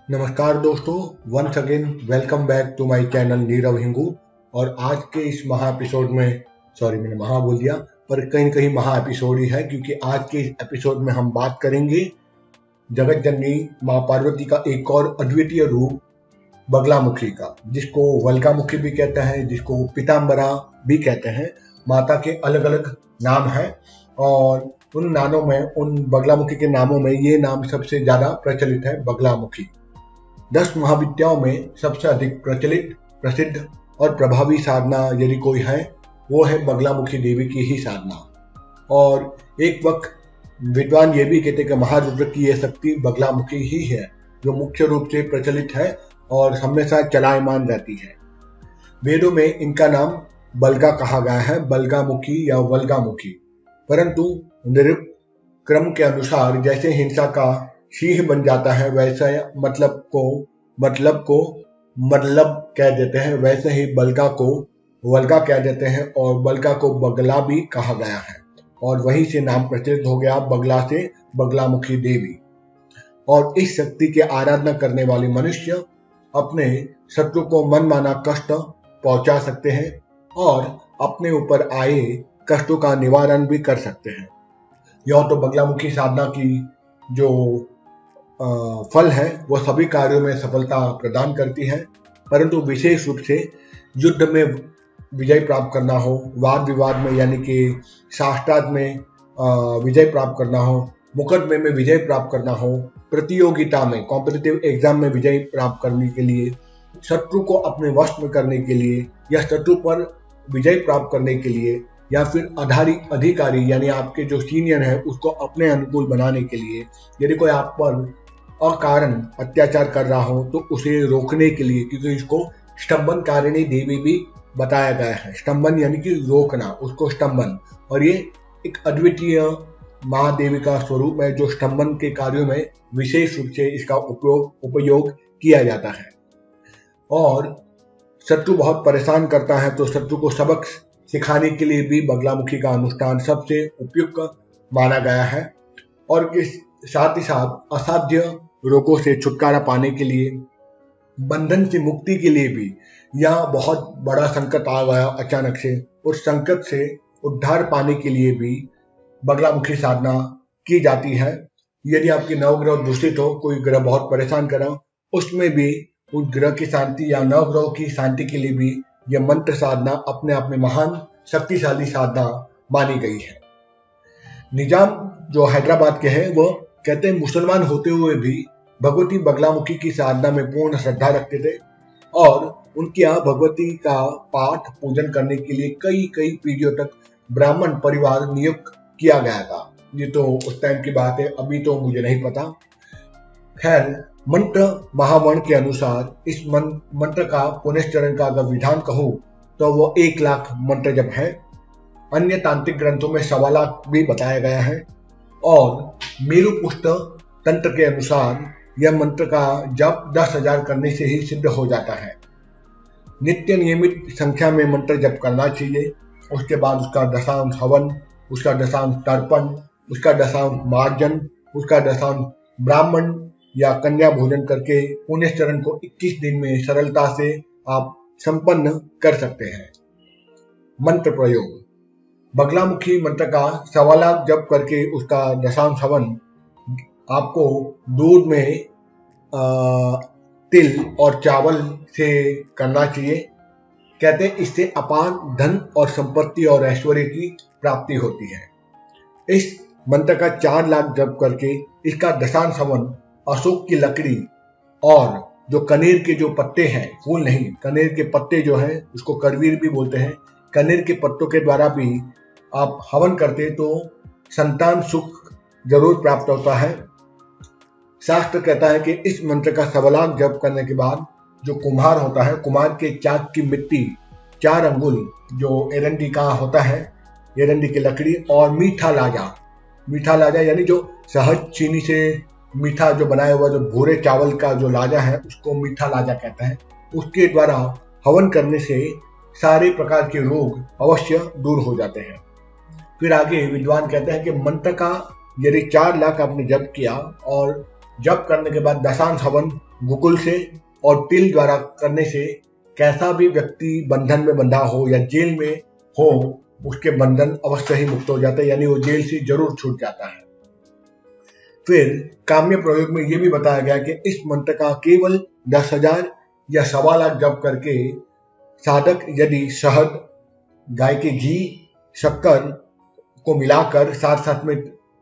नमस्कार दोस्तों, once again welcome back to my channel Nirav Hingu. और आज के इस महा एपिसोड में, सॉरी मैंने महा बोल दिया, पर कहीं न कहीं महा एपिसोड ही है, क्योंकि आज के इस एपिसोड में हम बात करेंगे जगत जननी माँ पार्वती का एक और अद्वितीय रूप बगलामुखी का, जिसको वल्कामुखी भी कहते हैं, जिसको पीताम्बरा भी कहते हैं। माता के अलग अलग नाम हैं और उन नामों में, उन बगलामुखी के नामों में ये नाम सबसे ज्यादा प्रचलित है, बगलामुखी। 10 महाविद्याओं में सबसे अधिक प्रचलित, प्रसिद्ध और प्रभावी साधना यदि कोई है, वो है बगलामुखी देवी की ही साधना। और एक वक्त विद्वान ये भी कहते हैं कि महारुद्र की यह शक्ति बगलामुखी ही है, जो मुख्य रूप से प्रचलित है और हमेशा चलायमान रहती है। वेदों में इनका नाम बलगा कहा गया है, बलगामुखी या वल्गामुखी। परंतु निरुक्त क्रम के अनुसार जैसे हिंसा का सिंह बन जाता है, वैसे मतलब कह देते हैं, वैसे ही बलगा को वल्गा कह देते हैं और बलगा को बगला भी कहा गया है। और वहीं से नाम प्रचलित हो गया बगला से बगलामुखी देवी। और इस शक्ति की आराधना करने वाले मनुष्य अपने शत्रु को मनमाना कष्ट पहुंचा सकते हैं और अपने ऊपर आए कष्टों का निवारण भी कर सकते हैं। यह तो बगलामुखी साधना की जो फल है वो सभी कार्यों में सफलता प्रदान करती है, परंतु विशेष रूप से युद्ध में विजय प्राप्त करना हो, वाद विवाद में यानी कि शास्त्रार्थ में विजय प्राप्त करना हो, मुकदमे में विजय प्राप्त करना हो, प्रतियोगिता में कॉम्पिटिटिव एग्जाम में विजय प्राप्त करने के लिए, शत्रु को अपने वश में करने के लिए या शत्रु पर विजय प्राप्त करने के लिए, या फिर अधिकारी यानी आपके जो सीनियर है उसको अपने अनुकूल बनाने के लिए, यदि कोई आप पर अकारण अत्याचार कर रहा हो तो उसे रोकने के लिए, क्योंकि इसको स्तंभन कारिणी देवी भी बताया गया है। स्तंभन यानी कि रोकना, उसको स्तंभन। और ये एक अद्वितीय महादेवी का स्वरूप है जो स्तंभन के कार्यों में विशेष रूप से इसका उपयोग किया जाता है। और शत्रु बहुत परेशान करता है तो शत्रु को सबक सिखाने के लिए भी बगलामुखी का अनुष्ठान सबसे उपयुक्त माना गया है। और इस साथ ही साथ असाध्य रोगों से छुटकारा पाने के लिए, बंधन से मुक्ति के लिए भी, या बहुत बड़ा संकट आ गया अचानक से, उस संकट से उद्धार पाने के लिए भी बगलामुखी साधना की जाती है। यदि आपकी नवग्रह दूषित हो, कोई ग्रह बहुत परेशान कर रहा हो, उसमें भी उस ग्रह की शांति या नवग्रह की शांति के लिए भी यह मंत्र साधना अपने आप में महान शक्तिशाली साधना मानी गई है। निजाम जो हैदराबाद के हैं, वो कहते हैं मुसलमान होते हुए भी भगवती बगलामुखी की साधना में पूर्ण श्रद्धा रखते थे और उनके यहाँ भगवती का पाठ पूजन करने के लिए कई पीढ़ियों तक ब्राह्मण परिवार नियुक्त किया गया था। ये तो उस टाइम की बात है, अभी तो मुझे नहीं पता। खैर, मंत्र महावर्ण के अनुसार इस मंत्र का पुनश्चरण का अगर विधान कहूँ तो वो 1 लाख मंत्र जप है। अन्य तांत्रिक ग्रंथों में 1.25 लाख भी बताया गया है। और मेरुपुष्ट तंत्र के अनुसार यह मंत्र का जप 10,000 करने से ही सिद्ध हो जाता है। नित्य नियमित संख्या में मंत्र जप करना चाहिए। उसके बाद उसका दशांश हवन, उसका दशांश तर्पण, उसका दशांश मार्जन, उसका दशांश ब्राह्मण या कन्या भोजन करके पुण्यचरण को 21 दिन में सरलता से आप संपन्न कर सकते हैं। मंत्र प्रयोग: बगलामुखी मंत्र का 1.25 लाख जप करके उसका दशांश हवन आपको दूध में तिल और चावल से करना चाहिए। कहते हैं इससे अपार धन और संपत्ति और ऐश्वर्य की प्राप्ति होती है। इस मंत्र का 4 लाख जप करके इसका दशांश हवन अशोक की लकड़ी और जो कनेर के जो पत्ते हैं, फूल नहीं, कनेर के पत्ते जो हैं उसको करवीर भी बोलते हैं, कनेर के पत्तों के द्वारा भी आप हवन करते तो संतान सुख जरूर प्राप्त होता है। शास्त्र कहता है कि इस मंत्र का 1.25 लाख जप करने के बाद जो कुम्हार होता है, कुम्हार के चाक की मिट्टी 4 अंगुल जो एरंडी का होता है, एरंडी की लकड़ी और मीठा लाजा यानी जो सहज चीनी से मीठा जो बनाया हुआ जो भूरे चावल का जो लाजा है उसको मीठा लाजा कहते हैं, उसके द्वारा हवन करने से सारे प्रकार के रोग अवश्य दूर हो जाते हैं। फिर आगे विद्वान कहते हैं कि मंत्र का यदि 4 लाख आपने जप किया और जप करने के बाद दशांश हवन गुकुल से और तिल द्वारा करने से कैसा भी व्यक्ति बंधन में बंधा हो या जेल में हो, उसके बंधन अवश्य ही मुक्त हो जाता है, यानी वो जेल से जरूर छूट जाता है। फिर काम्य प्रयोग में यह भी बताया गया कि इस मंत्र का केवल 10,000 या 1.25 जप करके साधक यदि शहद, गाय के घी, शक्कर को मिलाकर साथ साथ में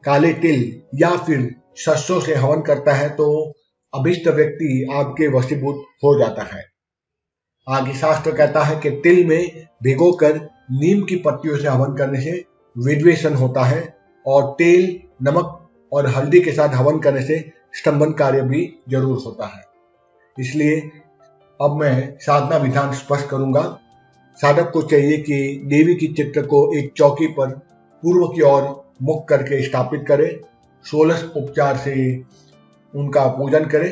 काले तिल या फिर सरसों से हवन करता है तो अभिष्ट व्यक्ति आपके वशीभूत हो जाता है। आगे शास्त्र कहता है कि तिल में भिगोकर नीम की पत्तियों से हवन करने से विद्वेषण होता है और तेल, नमक और हल्दी के साथ हवन करने से स्तंभन कार्य भी जरूर होता है। इसलिए अब मैं साधना विधान स्पष्ट करूंगा। साधक को चाहिए कि देवी की चित्र को एक चौकी पर पूर्व की ओर मुख करके स्थापित करे, 16 उपचार से उनका पूजन करे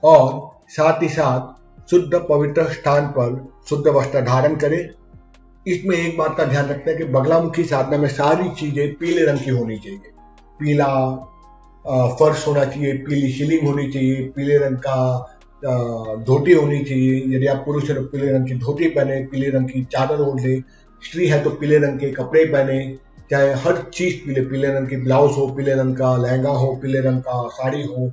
और साथ ही साथ शुद्ध पवित्र स्थान पर शुद्ध वस्त्र धारण करे। इसमें एक बात का ध्यान रखते हैं कि बगलामुखी साधना में सारी चीजें पीले रंग की होनी चाहिए। पीला फर्श होना चाहिए, पीली सीलिंग होनी चाहिए, पीले रंग का धोती होनी चाहिए। यदि आप पुरुष है तो पीले रंग की धोती पहने, पीले रंग की चादर ओढ़ ले, स्त्री है तो पीले रंग के कपड़े पहने, चाहे हर चीज पीले रंग की ब्लाउज हो, पीले रंग का लहंगा हो, पीले रंग का साड़ी हो,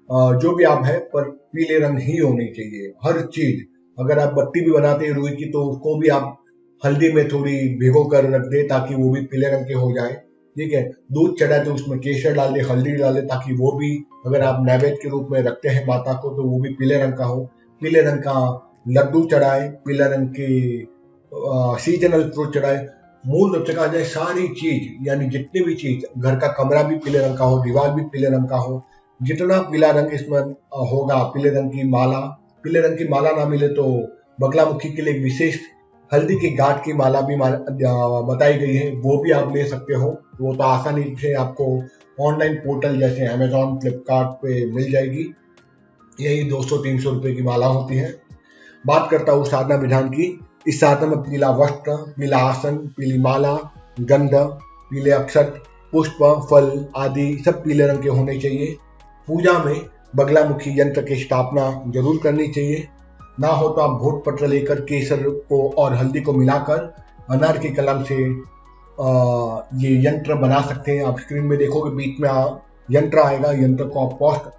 जो भी आप है पर पीले रंग ही होनी चाहिए हर चीज। अगर आप बत्ती भी बनाते हैं रुई की तो उसको भी आप हल्दी में थोड़ी भिगो कर रख दे ताकि वो भी पीले रंग के हो जाए। ठीक है, दूध चढ़ाए तो उसमें केसर डाल दे, हल्दी डाल दे ताकि वो भी, अगर आप नैवेद्य के रूप में रखते हैं माता को तो वो भी पीले रंग का हो। पीले रंग का लड्डू चढ़ाए, पीले रंग के सीजनल फ्रूट चढ़ाए। मूल रूप से कहा जाए सारी चीज यानी जितनी भी चीज, घर का कमरा भी पीले रंग का हो, दीवार भी पीले रंग का हो, जितना पीला रंग इसमें होगा। पीले रंग की माला, पीले रंग की माला ना मिले तो बगलामुखी के लिए एक विशेष हल्दी की गांठ की माला भी बताई गई है, वो भी आप ले सकते हो। वो तो आसानी से आपको ऑनलाइन पोर्टल जैसे अमेजॉन, फ्लिपकार्ट पे मिल जाएगी। यही 200-300 रुपए की माला होती है। बात करता हूँ साधना विधान की। इस साधना में पीला वस्त्र, पीला आसन, पीली माला, गंध, पीले अक्षत, पुष्प, फल आदि सब पीले रंग के होने चाहिए। पूजा में बगलामुखी यंत्र की स्थापना जरूर करनी चाहिए। ना हो तो आप भोट पत्र लेकर केसर को और हल्दी को मिलाकर अनार की कलम से ये यंत्र बना सकते हैं। आप स्क्रीन में देखोगे बीच में यंत्र आएगा, यंत्र को आप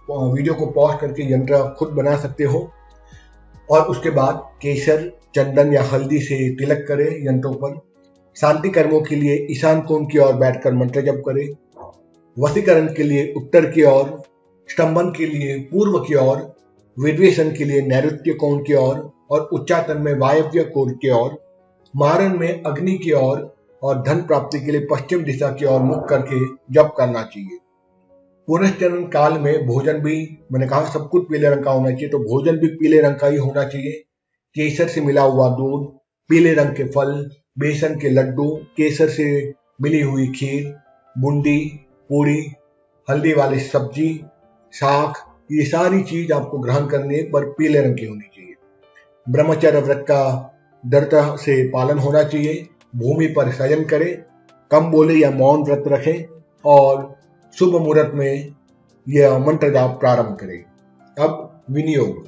वीडियो को पॉज करके यंत्र खुद बना सकते हो। और उसके बाद केसर, चंदन या हल्दी से तिलक करें यंत्रों पर। शांति कर्मों के लिए ईशान कोण की ओर बैठकर मंत्र जप करें। वशीकरण के लिए उत्तर की ओर, स्तंभन के लिए पूर्व की ओर, विद्वेषण के लिए नैऋत्य कोण की ओर और उच्चाटन में वायव्य कोण की ओर, मारण में अग्नि की ओर और धन प्राप्ति के लिए पश्चिम दिशा की ओर मुख करके जप करना चाहिए। पुनश्चरण काल में भोजन भी, मैंने कहा सब कुछ पीले रंग का होना चाहिए तो भोजन भी पीले रंग का ही होना चाहिए। केसर से मिला हुआ दूध, पीले रंग के फल, बेसन के लड्डू, केसर से मिली हुई खीर, बूंदी, पूरी, हल्दी वाली सब्जी, साग, ये सारी चीज आपको ग्रहण करनी है पर पीले रंग की होनी चाहिए। ब्रह्मचर्य व्रत का दृढ़ता से पालन होना चाहिए। भूमि पर शयन करें, कम बोले या मौन व्रत रखें और शुभ मुहूर्त में यह मंत्र जाप प्रारंभ करें। अब विनियोग।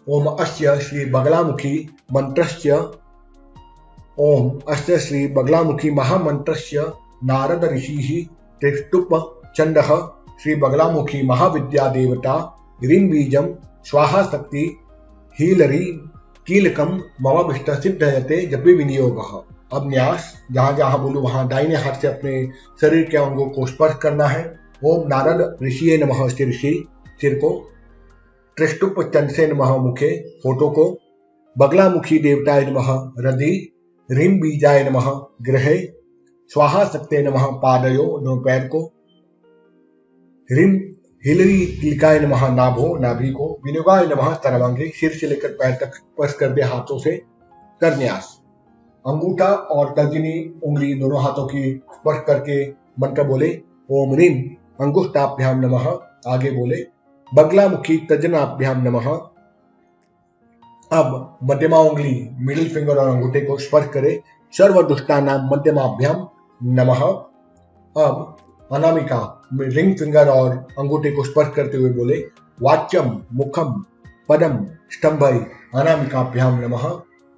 ओम अस्य श्री बगलामुखी मंत्रस्य, ओम अस्य श्री बगलामुखी महामंत्रस्य नारद ऋषिः त्रिष्टुप चंडः श्री बगलामुखी महाविद्या देवता ह्रीं बीजम स्वाहा शक्ति हीलरी कीलकम ममाभिष्ट सिद्धयते जपे विनियोगः। अब न्यास, जहां जहां बोलूं वहां दाहिने हाथ से अपने शरीर के अंगों को स्पर्श करना है। ओम नारद ऋषिये नमः शीर्षि, सिर को, त्रिष्टुप चंसे नमः मुखे, होठों को, बगलामुखी देवताय नमः हृदि, ह्रीं बीजाय नमः गृहे, स्वाहा शक्ते नमः पादयो, दोनों पैर को, ह्रीं हिलरी कीलकाय नमः नाभो, नाभि को, विनियोगाय नमः सर्वांगे, सिर से लेकर पैर तक स्पर्श कर दे हाथों से। कर न्यास। अंगूठा और तर्जनी उंगली दोनों हाथों की स्पर्श करके मंत्र बोले। ओम ह्रीं अंगुष्ठाभ्याम नमः, आगे बोले बगलामुखी तर्जनाभ्याम नमः। अब मध्यमा उंगली, मिडिल फिंगर और अंगूठे को स्पर्श करे। सर्वदुष्टानां मध्यमाभ्याम नमः। अब अनामिका रिंग फिंगर और अंगूठे को स्पर्श करते हुए बोले, वाच्यम मुखम पदम स्तंभई अनामिकाभ्याम नमः।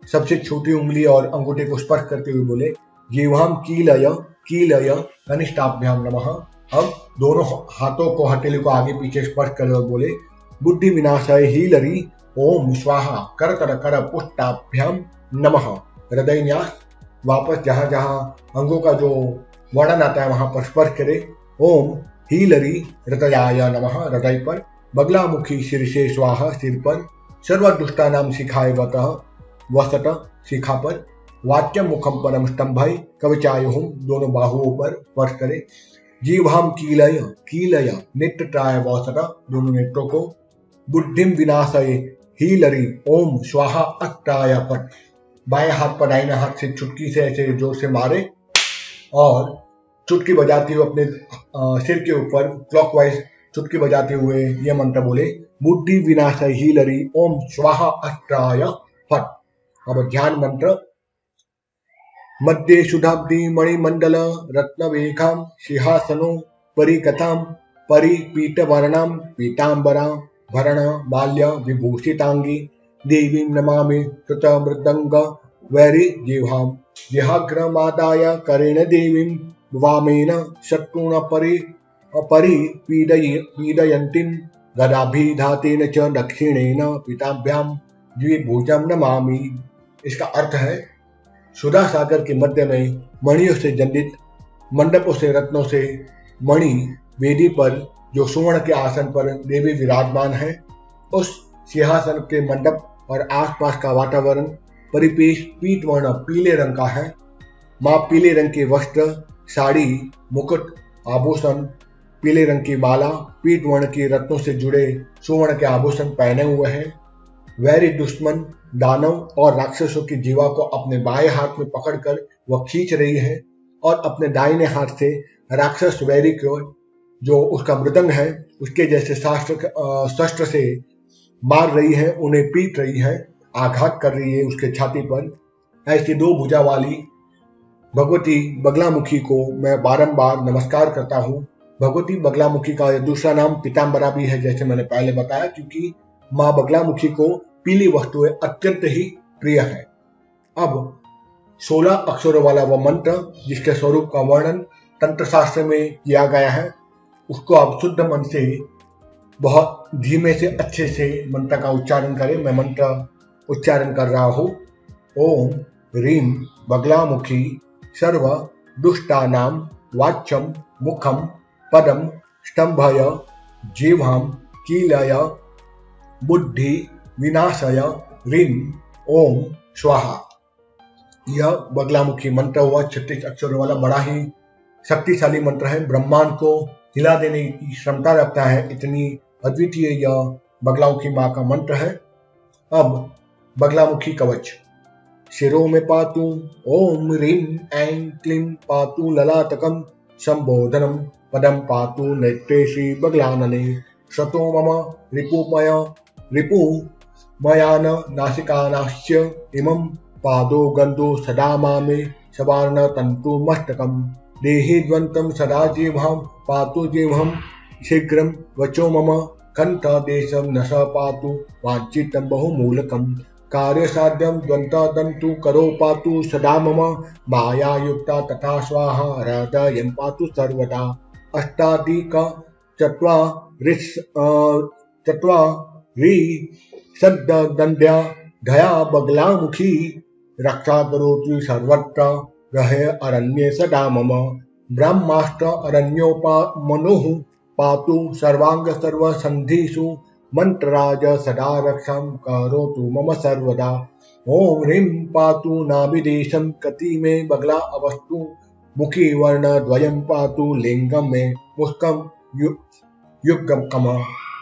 सबसे छोटी उंगली और अंगूठे को स्पर्श करते हुए बोले, जीवाम कीलय कनिष्ठाभ्याम नमः। अब दोनों हाथों को हथेली को आगे पीछे स्पर्श कर और बोले, बुद्धि विनाशाय हीलरी ओम स्वाहा कर पुष्टाभ्याम नमः। हृदय न्यास, वापस जहां जहां अंगों का जो वर्णन आता है वहां पर स्पर्श करे। ओम हीलरी हृदयाय नमः, हृदय पर। बगलामुखी शीर्षे स्वाहा, सिर पर। सर्वदुष्टा नाम शिखाय वसत, शिखा पर। वाच्य मुखम परम स्तंभय कवचायुहुम, दोनों बाहुओं पर स्पर्श करे। जीवाम कीलय नेत्रत्राय वसत, दोनों नेत्रों को। बुद्धिम विनाशय हीलरी ओम स्वाहा अष्टाय पट, बाएं हाथ पर दाहिने हाथ से चुटकी से ऐसे जोर से मारे और चुटकी बजाते हुए अपने सिर के ऊपर क्लॉकवाइज चुटकी बजाते हुए ये मंत्र बोले, बुद्धि विनाशय हीलरी ओम स्वाहा अष्टाय फट। अब ध्यान मंत्र। मध्ये सुधाब्दी मणिमंडल रत्नवेखाम सिंहासनो परिकथाम परिपीतवर्णाम पीतांबरा भरण माल्य विभूषितांगी देवीं नमामि कृत मृदंग वैरी जिह्वाम जिहाग्रमादाय करेण देवीं वामेन शत्रुण पीडयन्तीं गदाभिधातेन च दक्षिणेन पिताभ्यां द्विभुजं नमामि। इसका अर्थ है, सुधा सागर के मध्य में मणियों से जंडित मंडपों से रत्नों से मणि वेदी पर जो सुवर्ण के आसन पर देवी विराजमान है, उस सिंहासन के मंडप और आसपास का वातावरण परिपेश पीतवर्ण पीले रंग का है। माँ पीले रंग के वस्त्र, साड़ी, मुकुट, आभूषण, पीले रंग की माला, पीतवर्ण की रत्नों से जुड़े सुवर्ण के आभूषण पहने हुए हैं। वैरी दुश्मन दानव और राक्षसों की जीवा को अपने बाएं हाथ में पकड़कर वह खींच रही है और अपने दाहिने हाथ से राक्षस वैरी को, जो उसका मृदंग है, उसके जैसे शस्त्र से मार रही है, उन्हें पीट रही है, आघात कर रही है उसके छाती पर। ऐसी दो भुजा वाली भगवती बगलामुखी को मैं बारंबार नमस्कार करता हूँ। भगवती बगलामुखी का दूसरा नाम पीतांबरा भी है, जैसे मैंने पहले बताया, क्योंकि माँ बगलामुखी को पीली वस्तुएं अत्यंत ही प्रिय है। अब 16 अक्षरों वाला वह मंत्र जिसके स्वरूप का वर्णन तंत्र शास्त्र में किया गया है, उसको आप शुद्ध मन से बहुत धीमे से अच्छे से मंत्र का उच्चारण करें। मैं मंत्र उच्चारण कर रहा हूँ। ओम रीम बगलामुखी सर्व दुष्टानाम वाच्यम मुखम पदम स्तंभय जीवाम कीलय बुद्धि विनाशय रीम ओम स्वाहा। यह बगलामुखी मंत्र हुआ 36 अक्षरों वाला, बड़ा ही शक्तिशाली मंत्र है। ब्रह्मांड को हिला देने की क्षमता रखता है, इतनी अद्वितीय यह बगलामुखी माँ का मंत्र है। अब बगलामुखी कवच। शिरो में पातु ओम रीम ऐं क्लीं पातु ललाटकम संबोधनम पदम पातु नेत्रे श्री बगलानने शतो मम रिपुमयान नासिकानाश्च इमं पादो गंधो सदा मामे सवार्ण तंतु मस्तकम देहि द्वंतम सदा जिह्वां पातु जिह्वं शीघ्रं वचो मम कंठ देशं न स पातु वाञ्छितं बहुमूलकं कार्यसाध्यं द्वंतदन्तु करो पातु सदा मम मायायुक्ता तथा स्वाहा हृदयं पातु सर्वदा। अष्टाधिक चत्वारि सद्दंड्या धया बगलामुखी रक्षा करोतु सर्वत्र रहे अरण्ये सदा मम ब्रह्मास्त्र अरण्योपमनुः पातु सर्वांग सर्वसन्धिषु मंत्रराज सदा रक्षां करोतु मम सर्वदा। ओम ह्रीं पातु नाभिदेशं कति मे बगला अवस्तु मुखी वर्ण द्वयं पातु लिंगम मे मुस्कं युग्मकम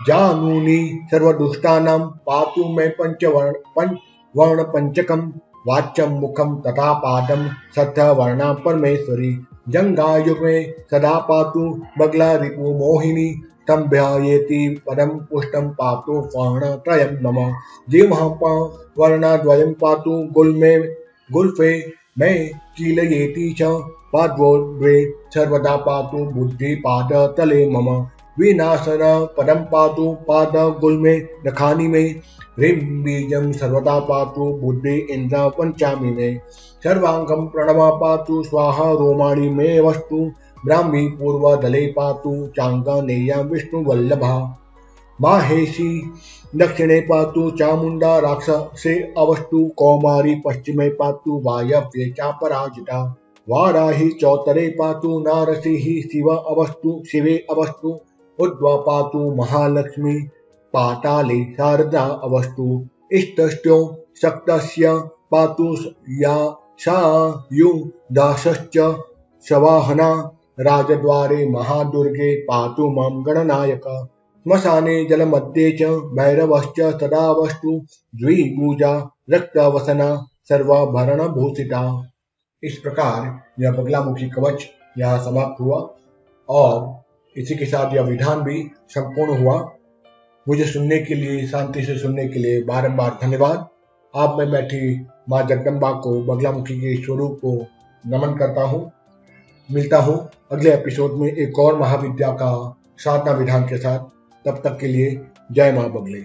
जानूनि सर्वदुष्टानां पातु मे पंचवर्ण पंचकं वाच्यं मुखं तथा पादं सत्यवर्णा परमेश्वरी जंगायुग में सदा पातु बगला रिपु मोहिनी स्तंभ्यायेति पदम पुष्टम पातु वर्णत्रयं मम जिह्वां वर्णद्वयं पातु गुल्फे मैं कीलयेति च पाद्वोर्ध्वे सर्वदा पातु बुद्धि पाद तले मम विनाशन पदम पातु पाद गुल्मे नखानि मे ह्रीं बीजं सर्वदा पातु बुद्धि इंद्र पंचामि मे सर्वांगं प्रणव पातु स्वाहा रोमाणि मे वस्तु ब्राह्मी पूर्वदले पातु चांगनेया विष्णुवल्लभा माहेशी दक्षिणे पातु चामुंडा राक्षसे अवस्तु कौमारी पश्चिमे पातु वायव्ये चापराजिता वाराही चौतरे पातु नारसिंही शिव अवस्तु शिवे अवस्तु उद्वा पातु महालक्ष्मी पाताले शारदा अवस्तु इष्टस्यो शक्तस्य पातु या सा यु दासश्च शवाहना राजद्वारे महादुर्गे पातु मम गणनायक श्मशाने जलमध्ये च भैरवश्च सदावस्तु द्विभुजा रक्तवसना सर्वाभरणभूषिता। इस प्रकार यह बगलामुखी कवच यहाँ समाप्त हुआ और इसी के साथ यह विधान भी संपूर्ण हुआ। मुझे सुनने के लिए, शांति से सुनने के लिए बारंबार धन्यवाद। आप में बैठी माँ जगदम्बा को, बगलामुखी के स्वरूप को नमन करता हूँ। मिलता हूँ अगले एपिसोड में एक और महाविद्या का साधना विधान के साथ। तब तक के लिए जय माँ बगले।